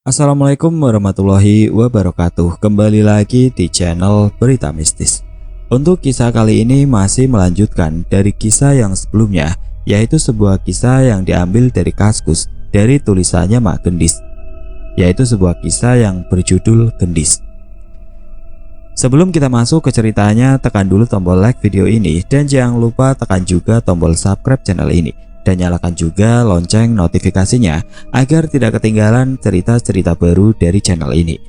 Assalamualaikum warahmatullahi wabarakatuh. Kembali lagi di channel Berita Mistis. Untuk kisah kali ini masih melanjutkan dari kisah yang sebelumnya, yaitu sebuah kisah yang diambil dari Kaskus dari tulisannya Mak Gendis, yaitu sebuah kisah yang berjudul Gendis. Sebelum kita masuk ke ceritanya, tekan dulu tombol like video ini dan jangan lupa tekan juga tombol subscribe channel ini dan nyalakan juga lonceng notifikasinya agar tidak ketinggalan cerita-cerita baru dari channel ini.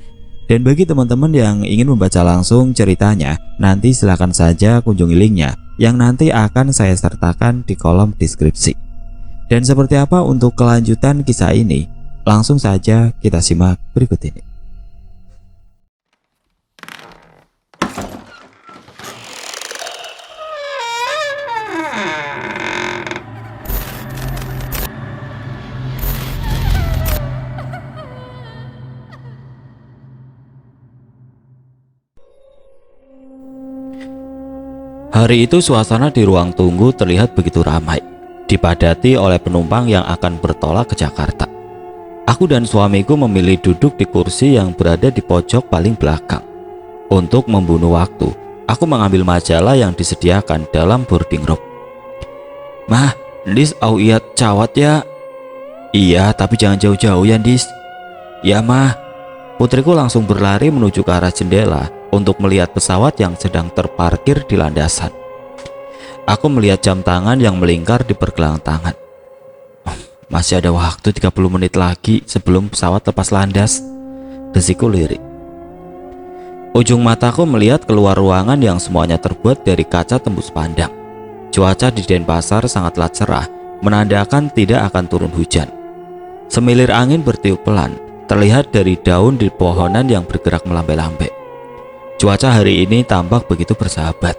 Dan bagi teman-teman yang ingin membaca langsung ceritanya, nanti silahkan saja kunjungi linknya yang nanti akan saya sertakan di kolom deskripsi. Dan seperti apa untuk kelanjutan kisah ini? Langsung saja kita simak berikut ini. Hari itu suasana di ruang tunggu terlihat begitu ramai, dipadati oleh penumpang yang akan bertolak ke Jakarta. Aku dan suamiku memilih duduk di kursi yang berada di pojok paling belakang. Untuk membunuh waktu, aku mengambil majalah yang disediakan dalam boarding room. "Mah, Dis au iya cawat ya?" "Iya, tapi jangan jauh-jauh ya, Dis." "Ya, Mah." Putriku langsung berlari menuju ke arah jendela untuk melihat pesawat yang sedang terparkir di landasan. Aku melihat jam tangan yang melingkar di pergelangan tangan. Masih ada waktu 30 menit lagi sebelum pesawat lepas landas, desiku lirik. Ujung mataku melihat keluar ruangan yang semuanya terbuat dari kaca tembus pandang. Cuaca di Denpasar sangatlah cerah, menandakan tidak akan turun hujan. Semilir angin bertiup pelan, terlihat dari daun di pohonan yang bergerak melambai-lambai. Cuaca hari ini tampak begitu bersahabat.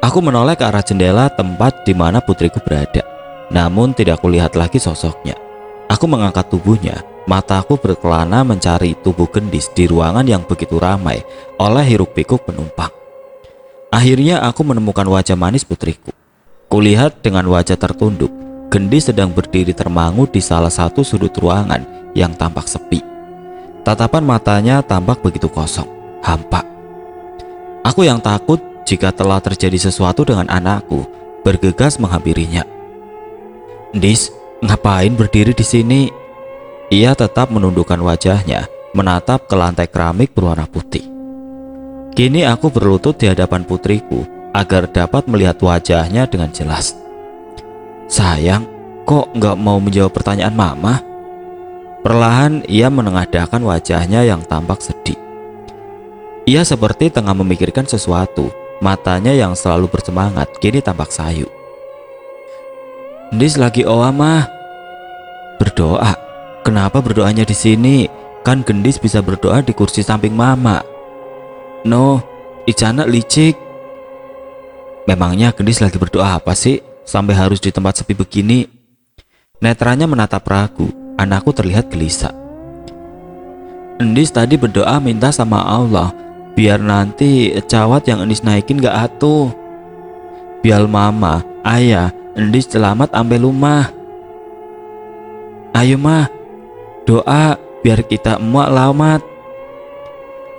Aku menoleh ke arah jendela tempat di mana putriku berada, namun tidak kulihat lagi sosoknya. Aku mengangkat tubuhnya, mataku berkelana mencari tubuh Gendis di ruangan yang begitu ramai oleh hiruk-pikuk penumpang. Akhirnya aku menemukan wajah manis putriku. Kulihat dengan wajah tertunduk, Gendis sedang berdiri termangu di salah satu sudut ruangan yang tampak sepi. Tatapan matanya tampak begitu kosong, hampa. Aku yang takut jika telah terjadi sesuatu dengan anakku, bergegas menghampirinya. "Dis, ngapain berdiri di sini?" Ia tetap menundukkan wajahnya, menatap ke lantai keramik berwarna putih. Kini aku berlutut di hadapan putriku agar dapat melihat wajahnya dengan jelas. "Sayang, kok nggak mau menjawab pertanyaan mama?" Perlahan ia menengadahkan wajahnya yang tampak sedih. Ia seperti tengah memikirkan sesuatu, matanya yang selalu bersemangat kini tampak sayu. "Dis lagi oa, Mah." "Berdoa? Kenapa berdoanya di sini? Kan Gendis bisa berdoa di kursi samping mama." "No, Icana licik." "Memangnya Gendis lagi berdoa apa sih sampai harus di tempat sepi begini?" Netranya menatap ragu, anakku terlihat gelisah. "Endis tadi berdoa minta sama Allah biar nanti cawat yang Endis naikin gak atuh. Biar mama, ayah, Endis selamat ampe rumah. Ayo Mah, doa biar kita emak lamat."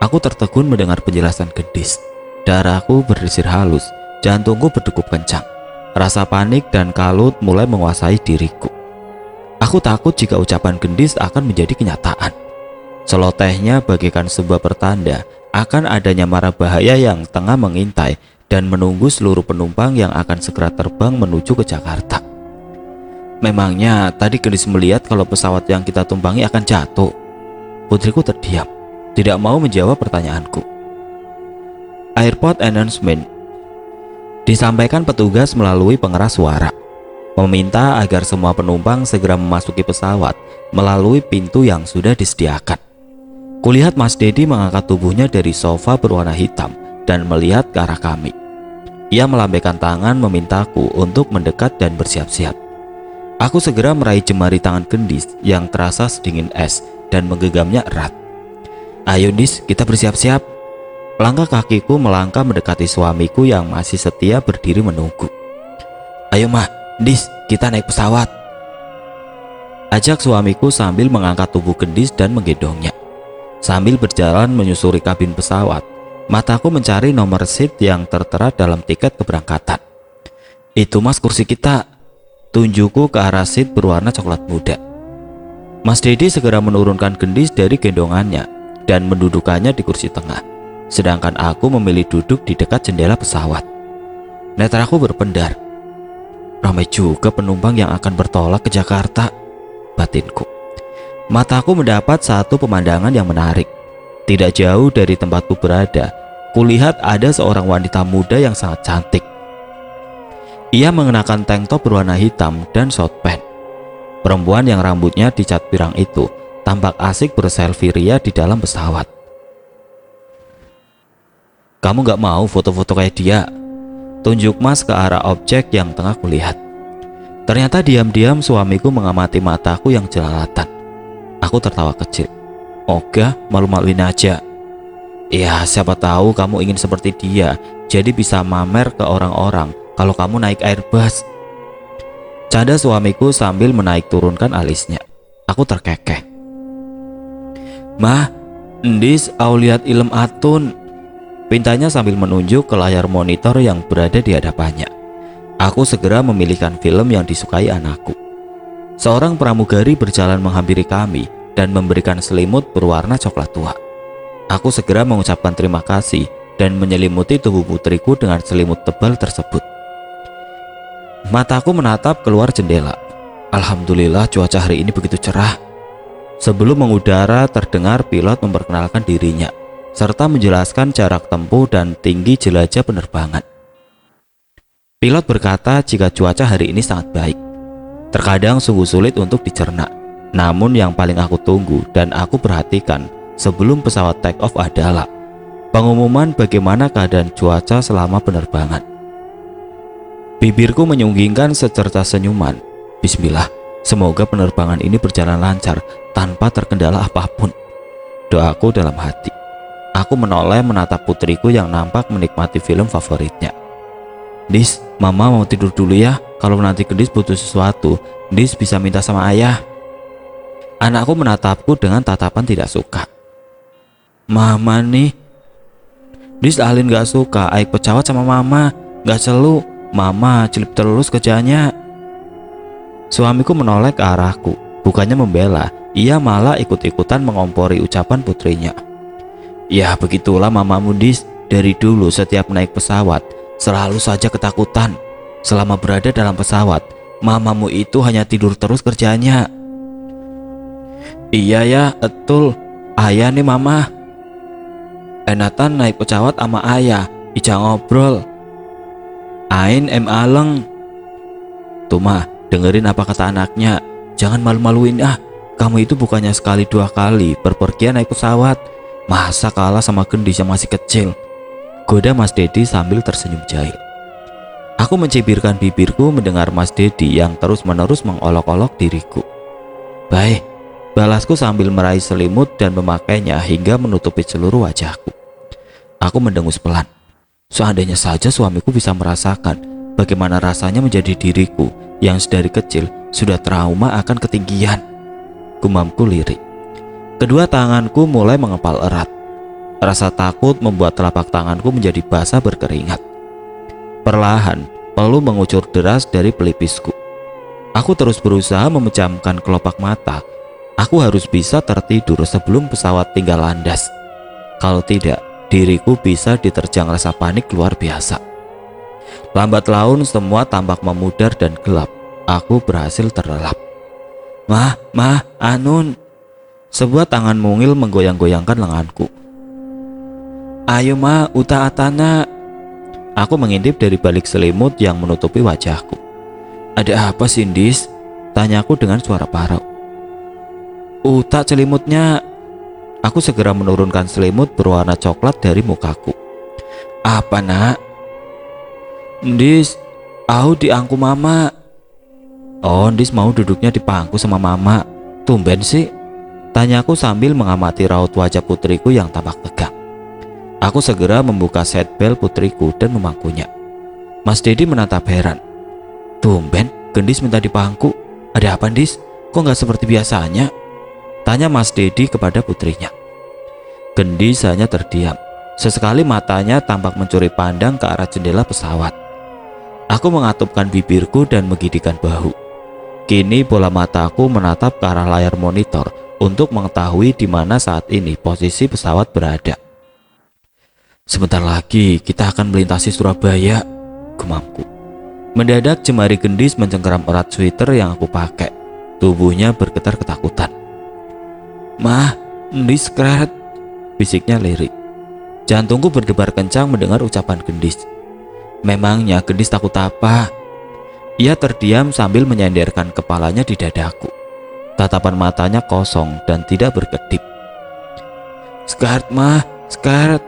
Aku tertegun mendengar penjelasan Gendis. Darahku berdesir halus, jantungku berdegup kencang. Rasa panik dan kalut mulai menguasai diriku. Aku takut jika ucapan Gendis akan menjadi kenyataan. Celotehnya bagaikan sebuah pertanda akan adanya mara bahaya yang tengah mengintai dan menunggu seluruh penumpang yang akan segera terbang menuju ke Jakarta. Memangnya tadi Gendis melihat kalau pesawat yang kita tumpangi akan jatuh? Putriku terdiam, tidak mau menjawab pertanyaanku. Airport announcement disampaikan petugas melalui pengeras suara, meminta agar semua penumpang segera memasuki pesawat melalui pintu yang sudah disediakan. Kulihat Mas Dedi mengangkat tubuhnya dari sofa berwarna hitam dan melihat ke arah kami. Ia melambaikan tangan memintaku untuk mendekat dan bersiap-siap. Aku segera meraih jemari tangan Gendis yang terasa sedingin es dan menggenggamnya erat. "Ayo Dis, kita bersiap-siap." Langkah kakiku melangkah mendekati suamiku yang masih setia berdiri menunggu. "Ayo Mah, Dis, kita naik pesawat." ajak suamiku sambil mengangkat tubuh Gendis dan menggendongnya. Sambil berjalan menyusuri kabin pesawat, mataku mencari nomor seat yang tertera dalam tiket keberangkatan. Itu mas, kursi kita. Tunjukku ke arah seat berwarna coklat muda. Mas Dedi segera menurunkan Gendis dari gendongannya dan mendudukannya di kursi tengah, sedangkan aku memilih duduk di dekat jendela pesawat. Netraku berpendar. Ramai juga penumpang yang akan bertolak ke Jakarta, batinku. Mataku mendapat satu pemandangan yang menarik. Tidak jauh dari tempatku berada, kulihat ada seorang wanita muda yang sangat cantik. Ia mengenakan tank top berwarna hitam dan short pants. Perempuan yang rambutnya dicat pirang itu tampak asik berselfie ria di dalam pesawat. Kamu gak mau foto-foto kayak dia? Tunjuk mas ke arah objek yang tengah kulihat. Ternyata diam-diam suamiku mengamati mataku yang jelalatan. Aku tertawa kecil. Oga, malu-maluin aja. Ya, siapa tahu kamu ingin seperti dia, jadi bisa mamer ke orang-orang kalau kamu naik Airbus. Canda suamiku sambil menaik turunkan alisnya. Aku terkekeh. Mah, endis au lihat ilem atun. Pintanya sambil menunjuk ke layar monitor yang berada di hadapannya. Aku segera memilihkan film yang disukai anakku. Seorang pramugari berjalan menghampiri kami dan memberikan selimut berwarna coklat tua. Aku segera mengucapkan terima kasih dan menyelimuti tubuh putriku dengan selimut tebal tersebut. Mataku menatap keluar jendela. Alhamdulillah cuaca hari ini begitu cerah. Sebelum mengudara terdengar pilot memperkenalkan dirinya serta menjelaskan jarak tempuh dan tinggi jelajah penerbangan. Pilot berkata jika cuaca hari ini sangat baik. Terkadang sungguh sulit untuk dicerna. Namun yang paling aku tunggu dan aku perhatikan sebelum pesawat take off adalah pengumuman bagaimana keadaan cuaca selama penerbangan. Bibirku menyunggingkan secerca senyuman. Bismillah, semoga penerbangan ini berjalan lancar tanpa terkendala apapun. Doaku dalam hati. Aku menoleh menatap putriku yang nampak menikmati film favoritnya. Dis, mama mau tidur dulu ya. Kalau nanti Gendis butuh sesuatu, Dis bisa minta sama ayah. Anakku menatapku dengan tatapan tidak suka. Mama nih. Dis Alin gak suka aik pecawat sama mama. Gak selu, mama celip terus kerjanya. Suamiku menoleh ke arahku. Bukannya membela, ia malah ikut-ikutan mengompori ucapan putrinya. Ya begitulah mamamu Dis. Dari dulu setiap naik pesawat selalu saja ketakutan. Selama berada dalam pesawat, mamamu itu hanya tidur terus kerjanya. Iya ya, betul. Ayah nih mama. Enatan naik pesawat sama ayah, ija ngobrol. Ain aleng. Tuh mah, dengerin apa kata anaknya. Jangan malu-maluin ah. Kamu itu bukannya sekali dua kali berpergian naik pesawat. Masa kalah sama Gendis yang masih kecil? Goda Mas Dedi sambil tersenyum jahil. Aku mencibirkan bibirku mendengar Mas Dedi yang terus-menerus mengolok-olok diriku. Baik, balasku sambil meraih selimut dan memakainya hingga menutupi seluruh wajahku. Aku mendengus pelan. Seandainya saja suamiku bisa merasakan bagaimana rasanya menjadi diriku yang sedari kecil sudah trauma akan ketinggian. Gumamku lirik. Kedua tanganku mulai mengepal erat. Rasa takut membuat telapak tanganku menjadi basah berkeringat. Perlahan, peluh mengucur deras dari pelipisku. Aku terus berusaha memejamkan kelopak mata. Aku harus bisa tertidur sebelum pesawat tinggal landas. Kalau tidak, diriku bisa diterjang rasa panik luar biasa. Lambat laun semua tampak memudar dan gelap. Aku berhasil terlelap. Mah, Anun. Sebuah tangan mungil menggoyang-goyangkan lenganku. Ayo mah, uta atana. Aku mengintip dari balik selimut yang menutupi wajahku. Ada apa sih, Dis? Tanyaku dengan suara parau. Uta selimutnya. Aku segera menurunkan selimut berwarna coklat dari mukaku. Apa nak? Dis, aku diangku mama. Oh, Dis mau duduknya di pangku sama mama. Tumben sih. Tanyaku sambil mengamati raut wajah putriku yang tampak tegang. Aku segera membuka seatbelt putriku dan memangkunya. Mas Dedi menatap heran. Tumben, Gendis minta di pangku. Ada apa, Dis? kok nggak seperti biasanya? Tanya Mas Dedi kepada putrinya. Gendis hanya terdiam. Sesekali matanya tampak mencuri pandang ke arah jendela pesawat. Aku mengatupkan bibirku dan menggigitkan bahu. Kini bola mataku menatap ke arah layar monitor untuk mengetahui di mana saat ini posisi pesawat berada. Sebentar lagi kita akan melintasi Surabaya, gemamku. Mendadak jemari Gendis mencengkeram erat sweater yang aku pakai. Tubuhnya bergetar ketakutan. Mah, Gendis keret, bisiknya lirik. Jantungku berdebar kencang mendengar ucapan Gendis. Memangnya Gendis takut apa? Ia terdiam sambil menyandarkan kepalanya di dadaku. Tatapan matanya kosong dan tidak berkedip. Skat mah, skat,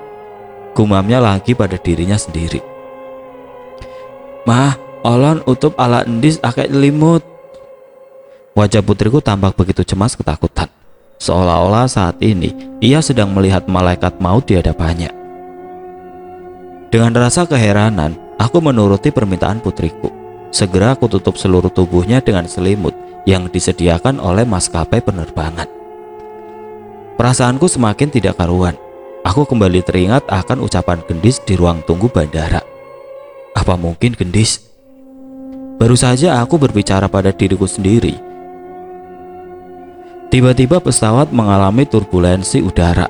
gumamnya lagi pada dirinya sendiri. Mah, olon utup ala Endis akek limut. Wajah putriku tampak begitu cemas ketakutan. Seolah-olah saat ini ia sedang melihat malaikat maut di hadapannya. Dengan rasa keheranan, aku menuruti permintaan putriku. Segera aku tutup seluruh tubuhnya dengan selimut yang disediakan oleh maskapai penerbangan. Perasaanku semakin tidak karuan. Aku kembali teringat akan ucapan Gendis di ruang tunggu bandara. Apa mungkin Gendis? Baru saja aku berbicara pada diriku sendiri. Tiba-tiba pesawat mengalami turbulensi udara.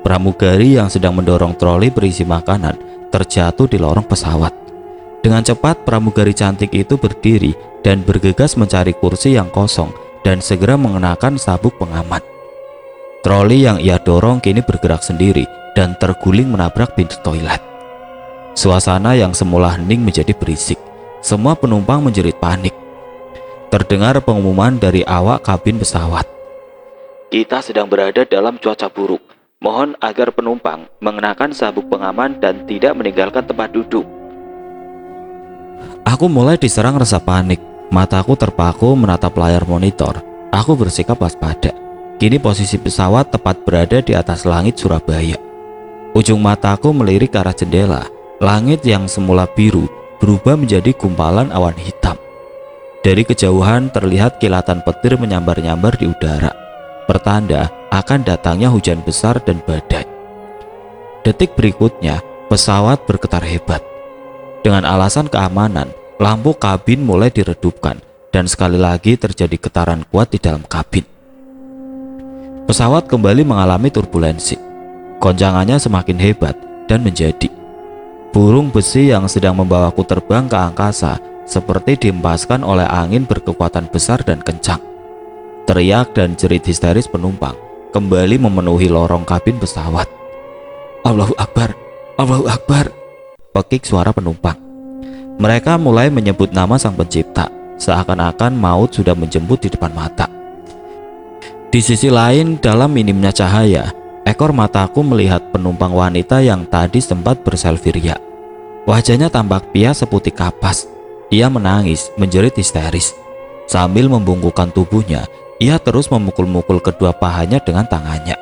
Pramugari yang sedang mendorong troli berisi makanan terjatuh di lorong pesawat. Dengan cepat pramugari cantik itu berdiri dan bergegas mencari kursi yang kosong dan segera mengenakan sabuk pengaman. Troli yang ia dorong kini bergerak sendiri dan terguling menabrak pintu toilet. Suasana yang semula hening menjadi berisik. Semua penumpang menjerit panik. Terdengar pengumuman dari awak kabin pesawat. Kita sedang berada dalam cuaca buruk. Mohon agar penumpang mengenakan sabuk pengaman dan tidak meninggalkan tempat duduk. Aku mulai diserang rasa panik. Mataku terpaku menatap layar monitor. Aku bersikap waspada. Kini posisi pesawat tepat berada di atas langit Surabaya. Ujung mataku melirik ke arah jendela. Langit yang semula biru berubah menjadi gumpalan awan hitam. Dari kejauhan terlihat kilatan petir menyambar-nyambar di udara. Pertanda akan datangnya hujan besar dan badai. Detik berikutnya, pesawat bergetar hebat. Dengan alasan keamanan, lampu kabin mulai diredupkan dan sekali lagi terjadi getaran kuat di dalam kabin. Pesawat kembali mengalami turbulensi. Goncangannya semakin hebat dan menjadi. Burung besi yang sedang membawaku terbang ke angkasa seperti dihempaskan oleh angin berkekuatan besar dan kencang. Teriak dan jerit histeris penumpang kembali memenuhi lorong kabin pesawat. Allahu Akbar, Allahu Akbar, pekik suara penumpang. Mereka mulai menyebut nama Sang Pencipta, seakan-akan maut sudah menjemput di depan mata. Di sisi lain, dalam minimnya cahaya, ekor mataku melihat penumpang wanita yang tadi sempat berselfie ria. Wajahnya tampak pias seputih kapas. Ia menangis, menjerit histeris. Sambil membungkukkan tubuhnya, ia terus memukul-mukul kedua pahanya dengan tangannya.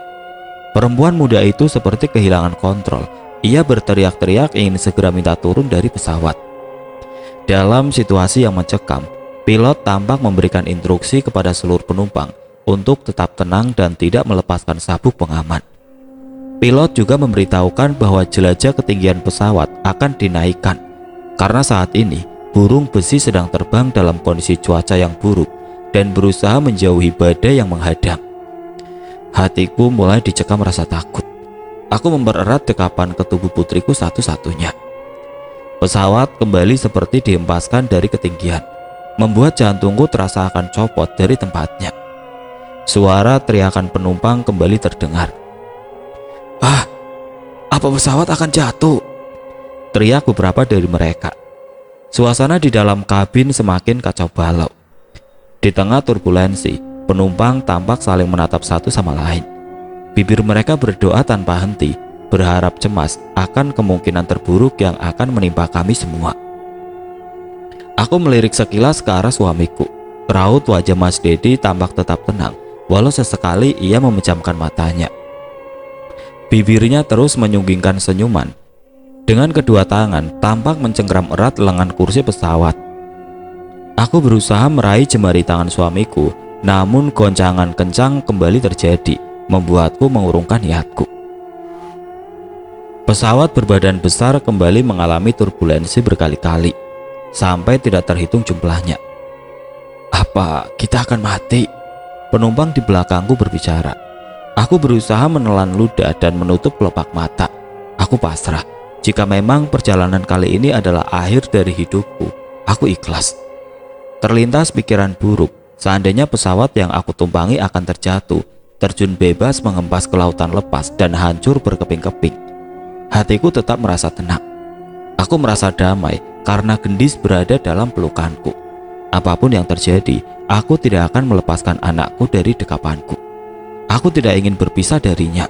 Perempuan muda itu seperti kehilangan kontrol. Ia berteriak-teriak ingin segera minta turun dari pesawat. Dalam situasi yang mencekam, pilot tampak memberikan instruksi kepada seluruh penumpang untuk tetap tenang dan tidak melepaskan sabuk pengaman. Pilot juga memberitahukan bahwa jelajah ketinggian pesawat akan dinaikkan karena saat ini burung besi sedang terbang dalam kondisi cuaca yang buruk dan berusaha menjauhi badai yang menghadang. Hatiku mulai dicekam rasa takut. Aku mempererat dekapan ke tubuh putriku satu-satunya. Pesawat kembali seperti dihempaskan dari ketinggian, membuat jantungku terasa akan copot dari tempatnya. Suara teriakan penumpang kembali terdengar. Ah, apa pesawat akan jatuh? Teriak beberapa dari mereka. Suasana di dalam kabin semakin kacau balau. Di tengah turbulensi, penumpang tampak saling menatap satu sama lain. Bibir mereka berdoa tanpa henti, berharap cemas akan kemungkinan terburuk yang akan menimpa kami semua. Aku melirik sekilas ke arah suamiku. Raut wajah Mas Dedi tampak tetap tenang, walau sesekali ia memejamkan matanya. Bibirnya terus menyunggingkan senyuman. Dengan kedua tangan tampak mencengkram erat lengan kursi pesawat. Aku berusaha meraih jemari tangan suamiku namun goncangan kencang kembali terjadi, membuatku mengurungkan niatku. Pesawat berbadan besar kembali mengalami turbulensi berkali-kali, sampai tidak terhitung jumlahnya. "Apa kita akan mati?" Penumpang di belakangku berbicara. Aku berusaha menelan ludah dan menutup kelopak mata. Aku pasrah. Jika memang perjalanan kali ini adalah akhir dari hidupku, aku ikhlas. Terlintas pikiran buruk, seandainya pesawat yang aku tumpangi akan terjatuh, terjun bebas mengempas ke lautan lepas dan hancur berkeping-keping. Hatiku tetap merasa tenang. Aku merasa damai karena Gendis berada dalam pelukanku. Apapun yang terjadi, aku tidak akan melepaskan anakku dari dekapanku. Aku tidak ingin berpisah darinya.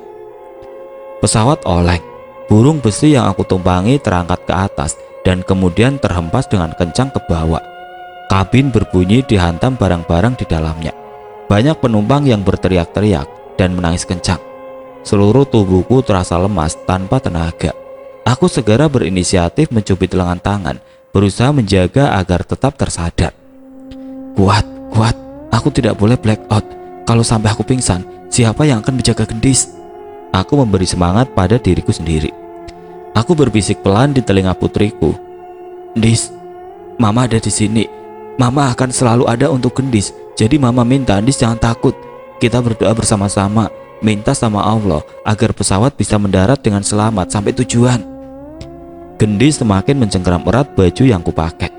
Pesawat oleng. Burung besi yang aku tumpangi terangkat ke atas dan kemudian terhempas dengan kencang ke bawah. Kabin berbunyi dihantam barang-barang di dalamnya. Banyak penumpang yang berteriak-teriak dan menangis kencang. Seluruh tubuhku terasa lemas tanpa tenaga. Aku segera berinisiatif mencubit lengan tangan, berusaha menjaga agar tetap tersadar. Kuat, aku tidak boleh black out. Kalau sampai aku pingsan, siapa yang akan menjaga Gendis? Aku memberi semangat pada diriku sendiri. Aku berbisik pelan di telinga putriku. "Dis, Mama ada di sini. Mama akan selalu ada untuk Gendis. Jadi Mama minta Dis jangan takut. Kita berdoa bersama-sama, minta sama Allah agar pesawat bisa mendarat dengan selamat sampai tujuan." Gendis semakin mencengkeram erat baju yang kupakai.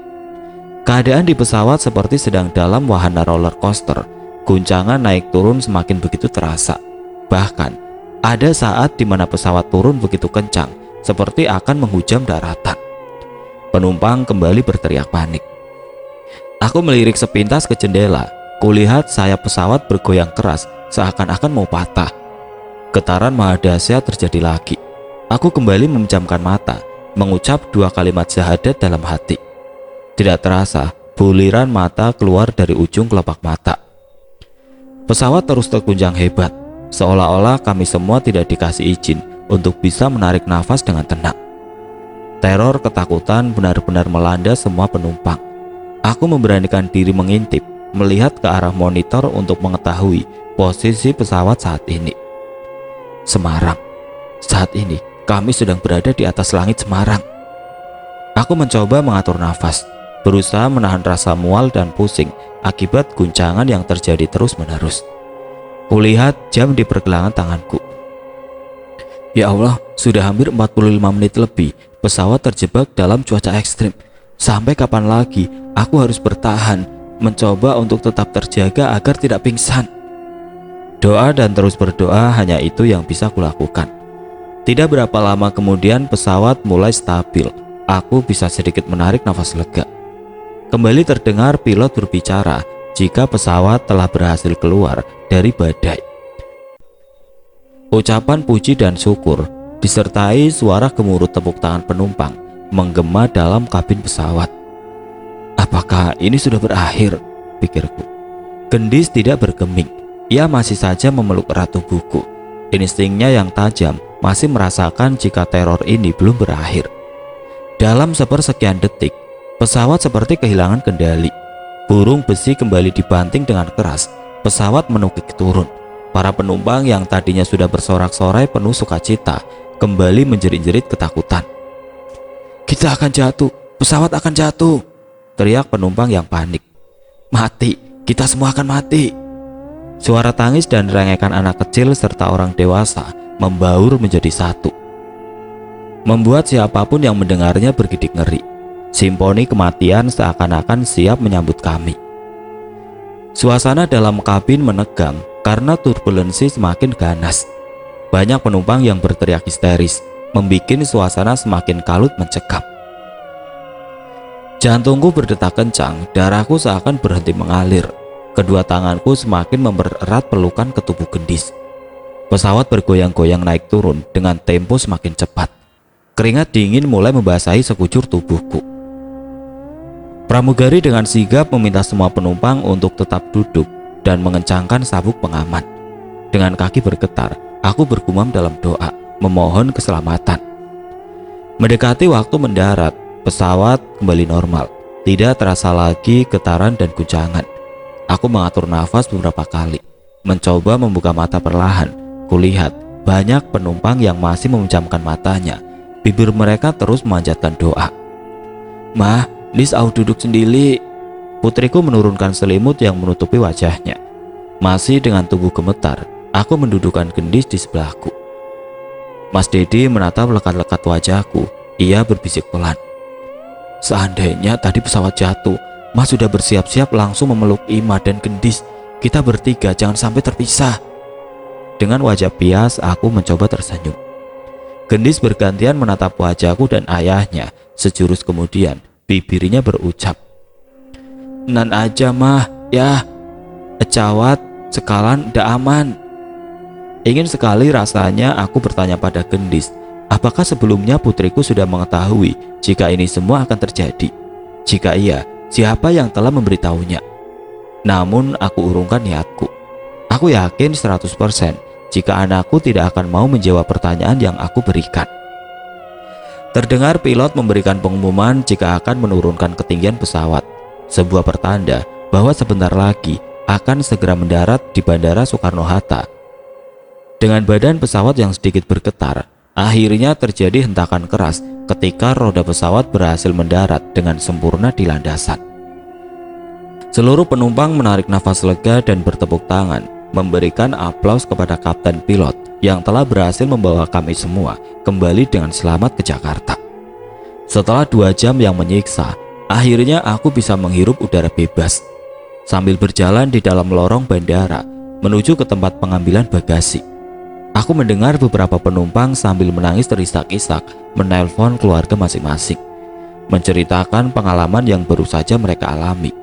Keadaan di pesawat seperti sedang dalam wahana roller coaster. Guncangan naik turun semakin begitu terasa. Bahkan ada saat di mana pesawat turun begitu kencang, seperti akan menghujam daratan. Penumpang kembali berteriak panik. Aku melirik sepintas ke jendela. Kulihat sayap pesawat bergoyang keras, seakan-akan mau patah. Getaran maha dahsyat terjadi lagi. Aku kembali memejamkan mata, mengucap 2 kalimat syahadat dalam hati. Tidak terasa, buliran mata keluar dari ujung kelopak mata. Pesawat terus terguncang hebat. Seolah-olah kami semua tidak dikasih izin untuk bisa menarik nafas dengan tenang. Teror ketakutan benar-benar melanda semua penumpang. Aku memberanikan diri mengintip, melihat ke arah monitor untuk mengetahui posisi pesawat saat ini. Semarang. Saat ini kami sedang berada di atas langit Semarang. Aku mencoba mengatur nafas, berusaha menahan rasa mual dan pusing akibat guncangan yang terjadi terus-menerus. Kulihat jam di pergelangan tanganku. Ya Allah, sudah hampir 45 menit lebih pesawat terjebak dalam cuaca ekstrim. Sampai kapan lagi aku harus bertahan, mencoba untuk tetap terjaga agar tidak pingsan. Doa dan terus berdoa hanya itu yang bisa kulakukan. Tidak berapa lama kemudian pesawat mulai stabil. Aku bisa sedikit menarik nafas lega. Kembali terdengar pilot berbicara jika pesawat telah berhasil keluar dari badai. Ucapan puji dan syukur disertai suara gemuruh tepuk tangan penumpang menggema dalam kabin pesawat. Apakah ini sudah berakhir? Pikirku. Gendis tidak bergeming. Ia masih saja memeluk erat tubuhku. Instingnya yang tajam masih merasakan jika teror ini belum berakhir. Dalam sepersekian detik, pesawat seperti kehilangan kendali. Burung besi kembali dibanting dengan keras. Pesawat menukik turun. Para penumpang yang tadinya sudah bersorak-sorai penuh sukacita kembali menjerit-jerit ketakutan. Kita akan jatuh, pesawat akan jatuh, teriak penumpang yang panik. Mati, kita semua akan mati. Suara tangis dan rengekan anak kecil serta orang dewasa membaur menjadi satu, membuat siapapun yang mendengarnya bergidik ngeri. Simfoni kematian seakan-akan siap menyambut kami. Suasana dalam kabin menegang karena turbulensi semakin ganas. Banyak penumpang yang berteriak histeris, membuat suasana semakin kalut mencekam. Jantungku berdetak kencang, darahku seakan berhenti mengalir. Kedua tanganku semakin mempererat pelukan ke tubuh Gendis. Pesawat bergoyang-goyang naik turun dengan tempo semakin cepat. Keringat dingin mulai membasahi sekujur tubuhku. Pramugari dengan sigap meminta semua penumpang untuk tetap duduk dan mengencangkan sabuk pengaman. Dengan kaki bergetar, aku bergumam dalam doa, memohon keselamatan. Mendekati waktu mendarat, pesawat kembali normal. Tidak terasa lagi getaran dan guncangan. Aku mengatur nafas beberapa kali, mencoba membuka mata perlahan. Kulihat banyak penumpang yang masih memejamkan matanya. Bibir mereka terus memanjatkan doa. "Mah, Lis au duduk sendiri." Putriku menurunkan selimut yang menutupi wajahnya. Masih dengan tubuh gemetar, aku mendudukkan Gendis di sebelahku. Mas Dedi menatap lekat-lekat wajahku. Ia berbisik pelan. "Seandainya tadi pesawat jatuh, Mas sudah bersiap-siap langsung memeluk Ima dan Gendis. Kita bertiga jangan sampai terpisah." Dengan wajah pias, aku mencoba tersenyum. Gendis bergantian menatap wajahku dan ayahnya. Sejurus kemudian, bibirnya berucap, "Nan aja mah, ya. Ecawat, sekalan ndak aman." Ingin sekali rasanya aku bertanya pada Gendis, apakah sebelumnya putriku sudah mengetahui jika ini semua akan terjadi? Jika iya, siapa yang telah memberitahunya? Namun aku urungkan niatku. Aku yakin 100% jika anakku tidak akan mau menjawab pertanyaan yang aku berikan. Terdengar pilot memberikan pengumuman jika akan menurunkan ketinggian pesawat, sebuah pertanda bahwa sebentar lagi akan segera mendarat di Bandara Soekarno-Hatta. Dengan badan pesawat yang sedikit bergetar, akhirnya terjadi hentakan keras ketika roda pesawat berhasil mendarat dengan sempurna di landasan. Seluruh penumpang menarik nafas lega dan bertepuk tangan, memberikan aplaus kepada kapten pilot yang telah berhasil membawa kami semua kembali dengan selamat ke Jakarta. Setelah 2 jam yang menyiksa, akhirnya aku bisa menghirup udara bebas. Sambil berjalan di dalam lorong bandara menuju ke tempat pengambilan bagasi, aku mendengar beberapa penumpang sambil menangis terisak-isak menelpon keluarga masing-masing, menceritakan pengalaman yang baru saja mereka alami.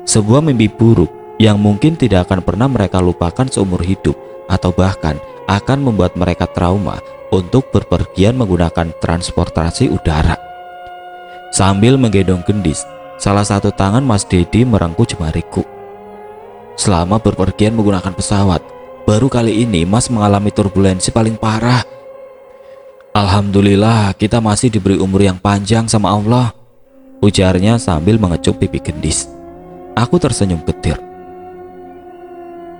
Sebuah mimpi buruk yang mungkin tidak akan pernah mereka lupakan seumur hidup, atau bahkan akan membuat mereka trauma untuk berpergian menggunakan transportasi udara. Sambil menggendong Gendis, salah satu tangan Mas Dedi merengkuh jemariku. "Selama berpergian menggunakan pesawat, baru kali ini Mas mengalami turbulensi paling parah. Alhamdulillah kita masih diberi umur yang panjang sama Allah," ujarnya sambil mengecup pipi Gendis. Aku tersenyum getir.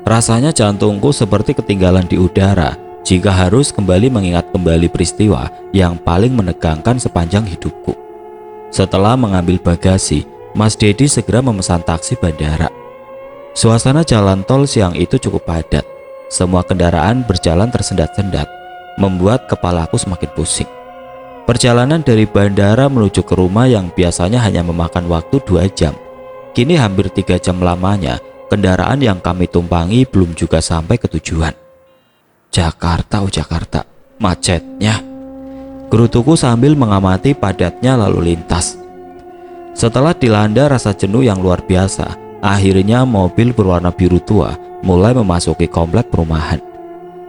Rasanya jantungku seperti ketinggalan di udara jika harus kembali mengingat kembali peristiwa yang paling menegangkan sepanjang hidupku. Setelah mengambil bagasi, Mas Dedi segera memesan taksi bandara. Suasana jalan tol siang itu cukup padat. Semua kendaraan berjalan tersendat-sendat, membuat kepalaku semakin pusing. Perjalanan dari bandara menuju ke rumah yang biasanya hanya memakan waktu 2 jam, kini hampir 3 jam lamanya. Kendaraan yang kami tumpangi belum juga sampai ke tujuan. Jakarta, oh Jakarta, macetnya, gerutuku sambil mengamati padatnya lalu lintas. Setelah dilanda rasa jenuh yang luar biasa, akhirnya mobil berwarna biru tua mulai memasuki komplek perumahan.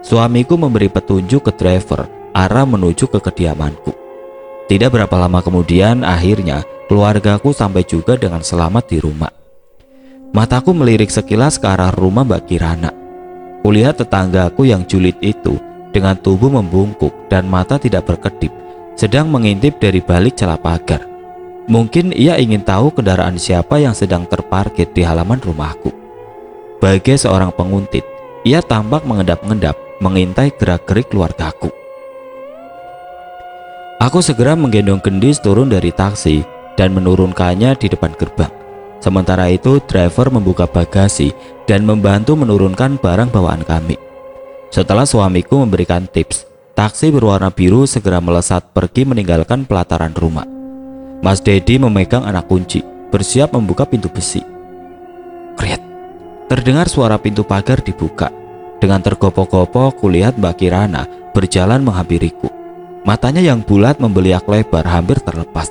Suamiku memberi petunjuk ke driver arah menuju ke kediamanku. Tidak berapa lama kemudian, akhirnya keluargaku sampai juga dengan selamat di rumah. Mataku melirik sekilas ke arah rumah Mbak Kirana. Kulihat tetanggaku yang julid itu dengan tubuh membungkuk dan mata tidak berkedip, sedang mengintip dari balik celah pagar. Mungkin ia ingin tahu kendaraan siapa yang sedang terparkir di halaman rumahku. Bagai seorang penguntit, ia tampak mengendap-endap mengintai gerak-gerik keluargaku. Aku segera menggendong Gendis turun dari taksi dan menurunkannya di depan gerbang. Sementara itu, driver membuka bagasi dan membantu menurunkan barang bawaan kami. Setelah suamiku memberikan tips, taksi berwarna biru segera melesat pergi meninggalkan pelataran rumah. Mas Dedi memegang anak kunci, bersiap membuka pintu besi. Kriet, terdengar suara pintu pagar dibuka. Dengan tergopoh-gopoh, kulihat Mbak Kirana berjalan menghampiriku. Matanya yang bulat membeliak lebar hampir terlepas.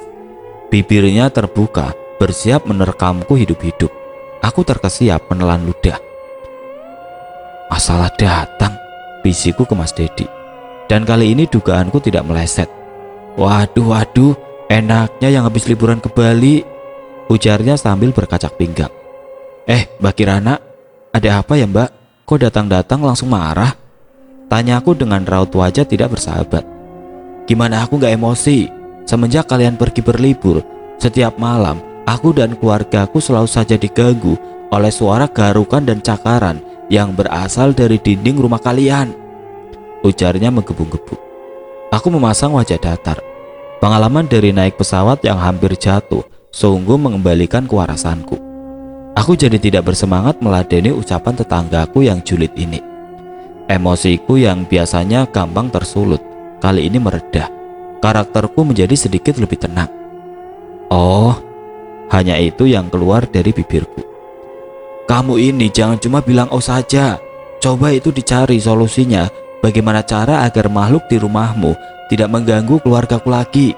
Bibirnya terbuka, bersiap menerkamku hidup-hidup. Aku terkesiap menelan ludah. Masalah datang, bisiku ke Mas Dedi. Dan kali ini dugaanku tidak meleset. Waduh, enaknya yang habis liburan ke Bali, ujarnya sambil berkacak pinggang. Mbak Kirana, ada apa ya Mbak? Kok datang-datang langsung marah? Tanyaku dengan raut wajah tidak bersahabat. Gimana aku gak emosi? Semenjak kalian pergi berlibur, setiap malam aku dan keluargaku selalu saja diganggu oleh suara garukan dan cakaran yang berasal dari dinding rumah kalian, ujarnya menggebu-gebu. Aku memasang wajah datar. Pengalaman dari naik pesawat yang hampir jatuh sungguh mengembalikan kewarasanku. Aku jadi tidak bersemangat meladeni ucapan tetanggaku yang julid ini. Emosiku yang biasanya gampang tersulut kali ini meredah. Karakterku menjadi sedikit lebih tenang. Oh, hanya itu yang keluar dari bibirku. Kamu ini jangan cuma bilang oh saja. Coba itu dicari solusinya. Bagaimana cara agar makhluk di rumahmu tidak mengganggu keluargaku lagi.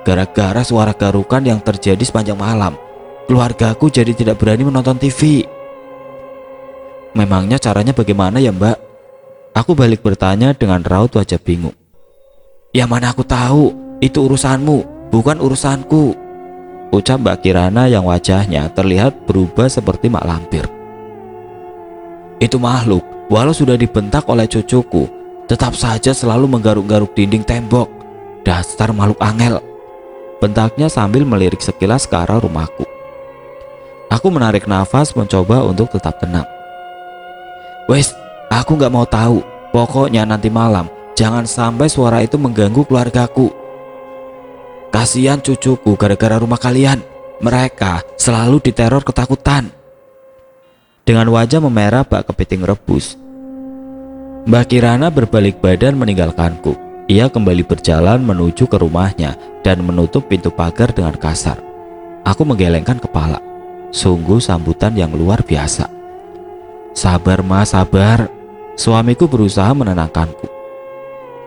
Gara-gara suara garukan yang terjadi sepanjang malam, keluargaku jadi tidak berani menonton TV. Memangnya caranya bagaimana ya Mbak? Aku balik bertanya dengan raut wajah bingung. Ya mana aku tahu, itu urusanmu, bukan urusanku, ucap Mbak Kirana yang wajahnya terlihat berubah seperti mak lampir. Itu makhluk, walau sudah dibentak oleh cucuku, tetap saja selalu menggaruk-garuk dinding tembok. Dasar makhluk angel, bentaknya sambil melirik sekilas ke arah rumahku. Aku menarik nafas mencoba untuk tetap tenang. Wes, aku gak mau tahu. Pokoknya nanti malam jangan sampai suara itu mengganggu keluargaku. Kasihan cucuku gara-gara rumah kalian. Mereka selalu diteror ketakutan. Dengan wajah memerah bak kepiting rebus, Mbak Kirana berbalik badan meninggalkanku. Ia kembali berjalan menuju ke rumahnya dan menutup pintu pagar dengan kasar. Aku menggelengkan kepala. Sungguh sambutan yang luar biasa. Sabar Mas, sabar. Suamiku berusaha menenangkanku.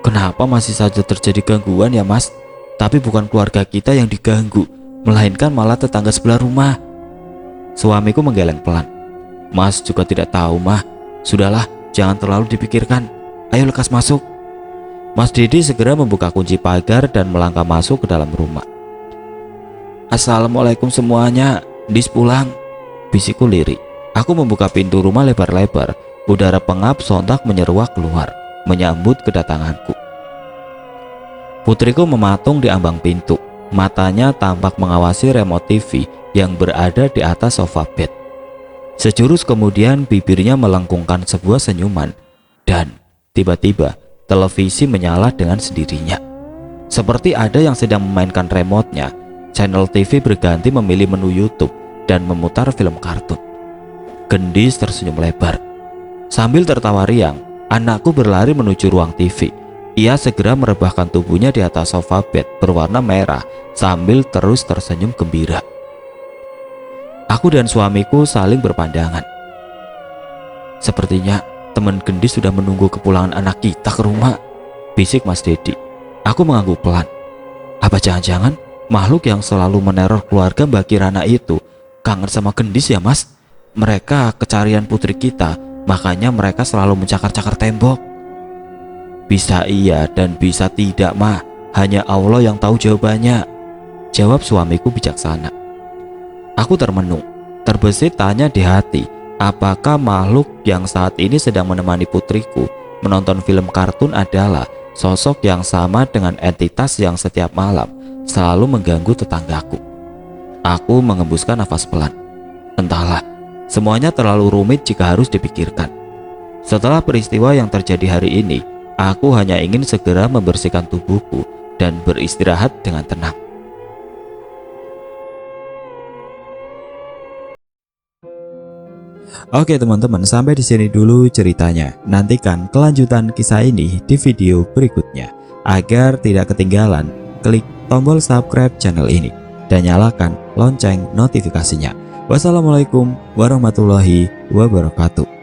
Kenapa masih saja terjadi gangguan ya Mas? Tapi bukan keluarga kita yang diganggu, melainkan malah tetangga sebelah rumah. Suamiku menggeleng pelan. Mas juga tidak tahu mah. Sudahlah, jangan terlalu dipikirkan. Ayo lekas masuk. Mas Didi segera membuka kunci pagar dan melangkah masuk ke dalam rumah. Assalamualaikum semuanya. Dis pulang, bisikku lirik. Aku membuka pintu rumah lebar-lebar. Udara pengap sontak menyeruak keluar, menyambut kedatanganku. Putriku mematung di ambang pintu. Matanya tampak mengawasi remote TV yang berada di atas sofa bed. Sejurus kemudian bibirnya melengkungkan sebuah senyuman. Dan tiba-tiba televisi menyala dengan sendirinya. Seperti ada yang sedang memainkan remote-nya. Channel TV berganti memilih menu YouTube dan memutar film kartun. Gendis tersenyum lebar. Sambil tertawa riang, anakku berlari menuju ruang TV. Ia segera merebahkan tubuhnya di atas sofa bed berwarna merah sambil terus tersenyum gembira. Aku dan suamiku saling berpandangan. Sepertinya teman Gendis sudah menunggu kepulangan anak kita ke rumah, bisik Mas Dedi. Aku mengangguk pelan. Apa jangan-jangan makhluk yang selalu meneror keluarga Mbak Kirana itu kangen sama Gendis ya Mas? Mereka kecarian putri kita, makanya mereka selalu mencakar-cakar tembok. Bisa iya dan bisa tidak mah, hanya Allah yang tahu jawabannya, jawab suamiku bijaksana. Aku termenung, terbesit tanya di hati, apakah makhluk yang saat ini sedang menemani putriku menonton film kartun adalah sosok yang sama dengan entitas yang setiap malam selalu mengganggu tetanggaku. Aku mengembuskan nafas pelan. Entahlah, semuanya terlalu rumit jika harus dipikirkan. Setelah peristiwa yang terjadi hari ini, aku hanya ingin segera membersihkan tubuhku dan beristirahat dengan tenang. Oke teman-teman, sampai di sini dulu ceritanya. Nantikan kelanjutan kisah ini di video berikutnya. Agar tidak ketinggalan, klik tombol subscribe channel ini dan nyalakan lonceng notifikasinya. Wassalamualaikum warahmatullahi wabarakatuh.